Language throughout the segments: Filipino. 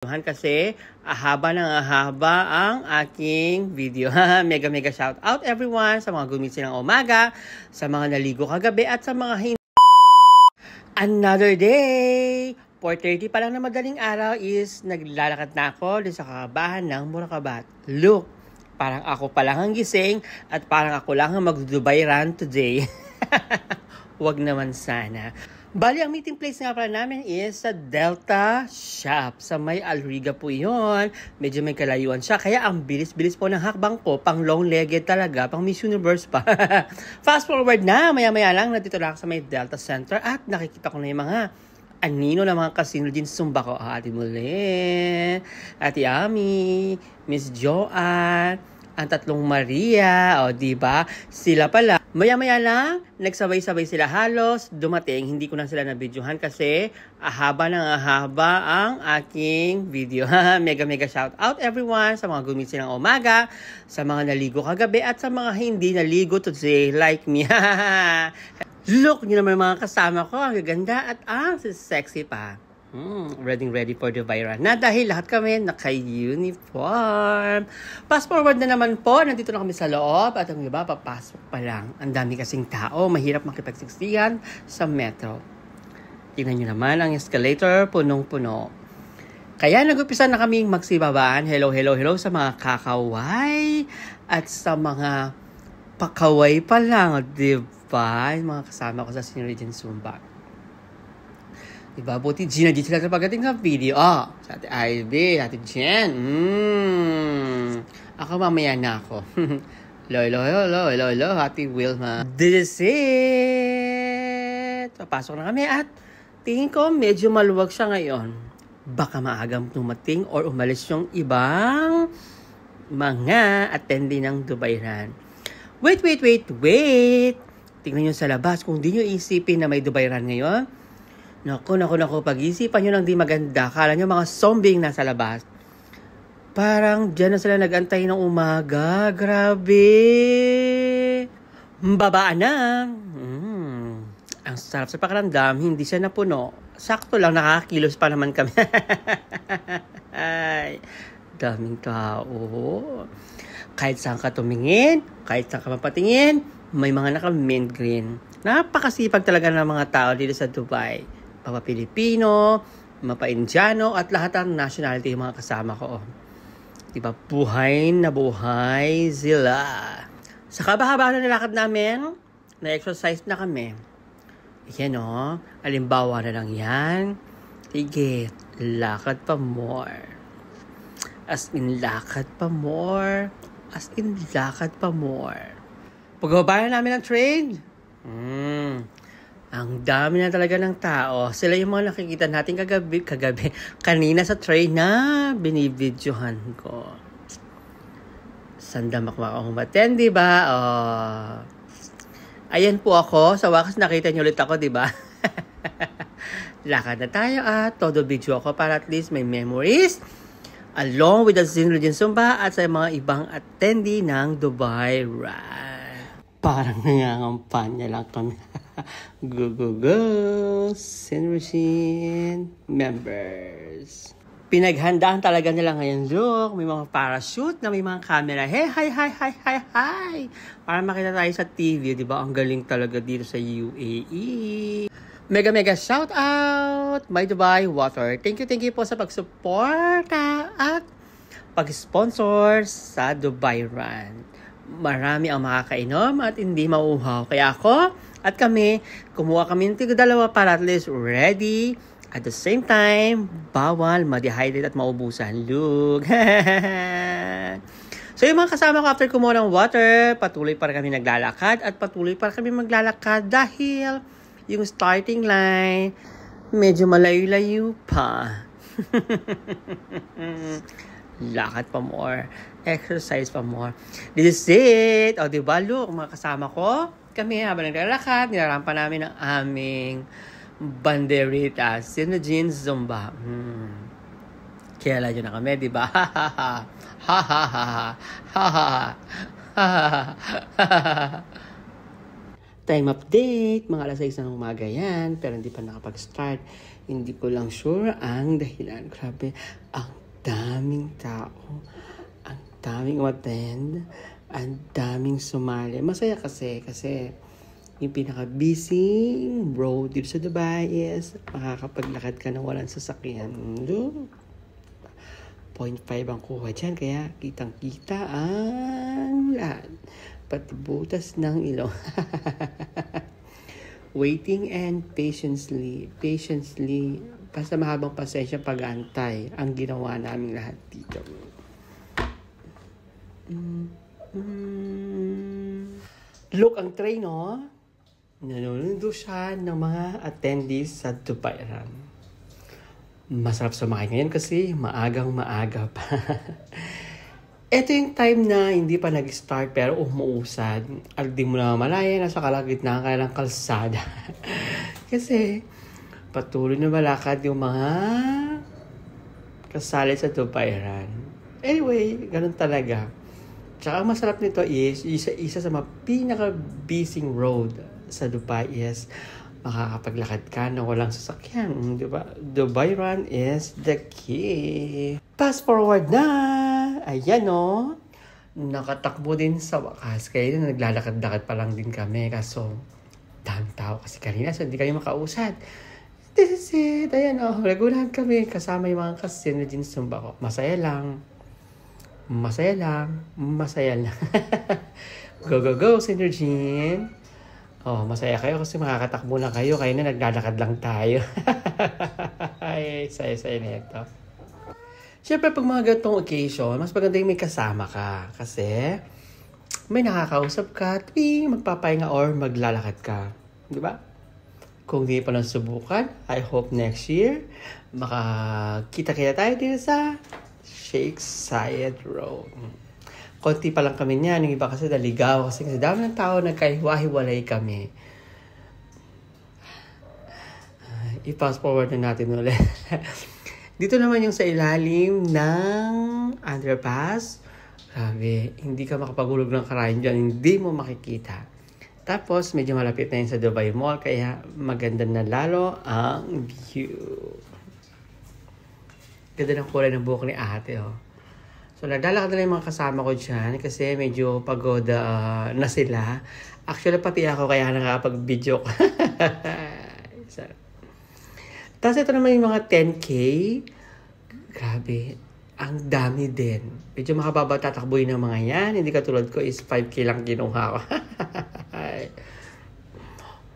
Kasi ahaba ng ahaba ang aking video. Mega shout out everyone sa mga gumising ng umaga, sa mga naligo kagabi at sa mga hindi. Another day! 4:30 pa lang na madaling araw is naglalakad na ako sa kakabahan ng Murakabat. Look, parang ako pa lang ang gising at parang ako lang ang mag-Dubai run today. Wag naman sana. Bali, ang meeting place nga pala namin is sa Delta Shop. Sa may Alriga po yun. Medyo may kalayuan siya. Kaya ang bilis-bilis po ng hakbang ko. Pang long-legged talaga. Pang Miss Universe pa. Fast forward na. Maya-maya lang. Nandito lang sa may Delta Center. At nakikita ko na yung mga anino na mga kasino din sumba ko. Ate Mulin, Ate Ami, Miss Joanne, ang tatlong Maria, o diba? Sila pala. Maya-maya lang, nagsabay-sabay sila halos. Dumating, hindi ko na sila na-videohan kasi ahaba ng ahaba ang aking video. Mega shout out everyone sa mga gumising ng umaga, sa mga naligo kagabi at sa mga hindi naligo today like me. Look nyo naman mga kasama ko, ang gaganda at ang sexy pa. Ready for the viral na dahil lahat kami naka-uniform. Fast forward na naman po, nandito na kami sa loob at ang iba papasok pa lang. Ang dami kasing tao, mahirap makipagsiksikan sa metro. Tingnan nyo naman ang escalator, punong-puno. Kaya nag-upisa na kaming magsibabaan. Hello sa mga kakaway at sa mga pakaway pa lang, diba? Yung mga kasama ko sa Senior Regent Zumba. Diba? Buti Gina dito sila sa pagdating sa video. Sa Ate Ivy, Ate Jen. Ako mamaya na ako. Hello, Ate Wilma. This is it. Papasok na kami at tingin ko medyo maluwag siya ngayon. Baka maagang tumating or umalis yung ibang mga attendee ng Dubai Run. Wait. Tingnan nyo sa labas. Kung di nyo isipin na may Dubai Run ngayon, Naku, pag-isipan nyo lang di maganda. Kala nyo mga zombie nasa labas. Parang dyan na sila nag-antay ng umaga. Grabe. Babaan na. Ang sarap sa pakiramdam, hindi siya napuno. Sakto lang, nakakakilos pa naman kami. Ay, daming tao. Kahit saan ka tumingin, kahit saan ka mapatingin, may mga naka-mint green. Napakasipag talaga ng mga tao dito sa Dubai. Mga Pilipino, mga Indiano, at lahat ng nationality yung mga kasama ko. Diba? Buhay na buhay sila. Sa kabahaba na nilakad namin, na-exercise na kami. Yan o. Alimbawa na lang yan. Sige, lakad pa more. As in, lakad pa more. Pagbaba na namin ng train, ang dami na talaga ng tao. Sila yung mga nakikita natin kagabi, kanina sa train na binibidyohan ko. Sandam ako makumaten, diba? Ayan po ako. Sa wakas nakita niyo ulit ako, diba? Lakad na tayo at todo video ako para at least may memories along with the Senior Regent Zumba at sa mga ibang attendee ng Dubai Run. Parang nangangampanya lang kami. Go, Senior Regent members. Pinaghandaan talaga nila ngayon. Look, may mga parachute na may mga camera. Hey, hi. Para makita tayo sa TV, di ba? Ang galing talaga dito sa UAE. Mega shout out My Dubai Water. Thank you po sa pagsuporta at pag-sponsor sa Dubai Run. Marami ang makakainom at hindi mauuhaw. Kaya ako at kami, kumuha kami ng tig-2 para at least ready. At the same time, bawal ma-dehydrate at maubusan. Look! So yung mga kasama ko after kumuha ng water, patuloy pa kami naglalakad at patuloy pa kami maglalakad dahil yung starting line, medyo malayo-layo pa. Lakad pa more. Exercise pa more. This is it. O, diba, look, mga kasama ko, kami habang naglalakad, nilarampa namin ang aming banderita, Senior Regent Zumba. Kaya yun na kami, diba? Time update, mga alas 6 ng umaga yan, pero hindi pa nakapag-start. Hindi ko lang sure ang dahilan. Grabe, ang daming tao, ang daming umattend, ang daming sumali. Masaya kasi yung pinaka-busy road dito sa Dubai is makakapaglakad ka na walang sasakyan. 0.5 ang kuha dyan, kaya kitang-kita ang lahat. Pati butas ng ilong. Waiting and patiently, basta mahabang pasensya pag-aantay ang ginawa naming lahat dito. Look ang train, no? Nanunundo siya ng mga attendees sa Dubai Run. Masarap sumakay ngayon kasi maagang-maaga pa. Ito yung time na hindi pa nag-start pero umuusad. At di mo na malaya, nasa kalagitnaan ka ng kalsada. Kasi patuloy na malakad yung mga kasali sa Dubai Run. Anyway, ganun talaga. Tsaka ang masarap nito is, isa sa mga pinaka-busy road sa Dubai is makakapaglakad ka na walang sasakyan. Diba? Dubai Run is the key. Fast forward na! Ayan o, nakatakbo din sa wakas. Kaya naglalakad-lakad pa lang din kami. Kaso, daming tao kasi kanina. So, hindi kami makausad. This is it. Ayan o, nagunahan kami. Kasama yung mga kasino din sumba ko. Masaya lang. Masaya lang. Masaya lang. Go, go, go, Synergine. Oh, masaya kayo kasi makakatakbo na kayo. Kaya na naglalakad lang tayo. Ay, saya-saya na ito. Siyempre, pag mga ganitong occasion, mas maganda yung may kasama ka. Kasi, may nakakausap ka, magpapahinga or maglalakad ka. Di ba? Kung di pa nasubukan, I hope next year, makakita-kita tayo dito sa Sheikh Zayed Road. Konti pa lang kami niyan. Yung iba kasi naligaw. Kasi dami ng tao, nagkahiwa-hiwalay kami. I-fast forward na natin ulit. Dito naman yung sa ilalim ng underpass. Grabe, hindi ka makapagulog ng karayan dyan. Hindi mo makikita. Tapos, medyo malapit na yun sa Dubai Mall. Kaya maganda na lalo ang view. Ganda ng kulay ng buhok ni ate, oh. So, naglalakad na yung mga kasama ko dyan. Kasi medyo pagod na sila. Actually, pati ako kaya nakapag-video ko. Tapos ito naman yung mga 10K. Grabe, ang dami din. Medyo makababa tatakbuhin ng mga yan. Hindi katulad ko is 5K lang kinuha ko.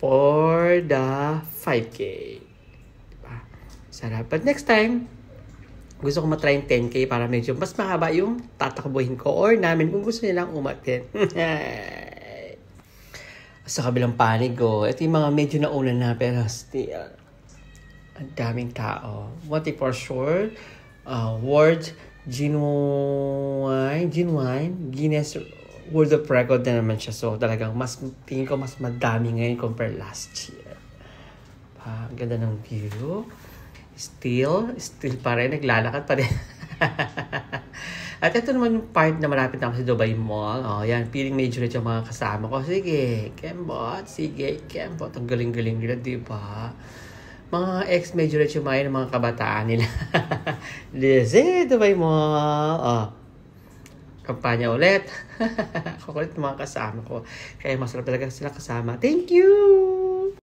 For the 5K. Diba? Sarap. But next time, gusto ko matry yung 10K para medyo mas mahaba yung tatakbuhin ko or namin kung gusto nilang umatin. Sa kabilang panig ko, ito yung mga medyo nauna na pero still. Ang daming tao. One thing for sure, World Genuine Guinness World of Record na naman siya. So talagang tingin ko mas madami ngayon compare last year. Ang ganda ng view. Still pa rin, naglalakad pa rin. At ito naman yung part na malapit na ako sa Dubai Mall. Oh, yan, feeling major yung mga kasama ko. Sige, Kembot. Ang galing-galing nila, diba? Mga ex-majorette yung ng mga kabataan nila. Lizzie, Dubai Mall. Oh, kampanya ulit. Kukulit ng mga kasama ko. Kaya masarap talaga sila kasama. Thank you!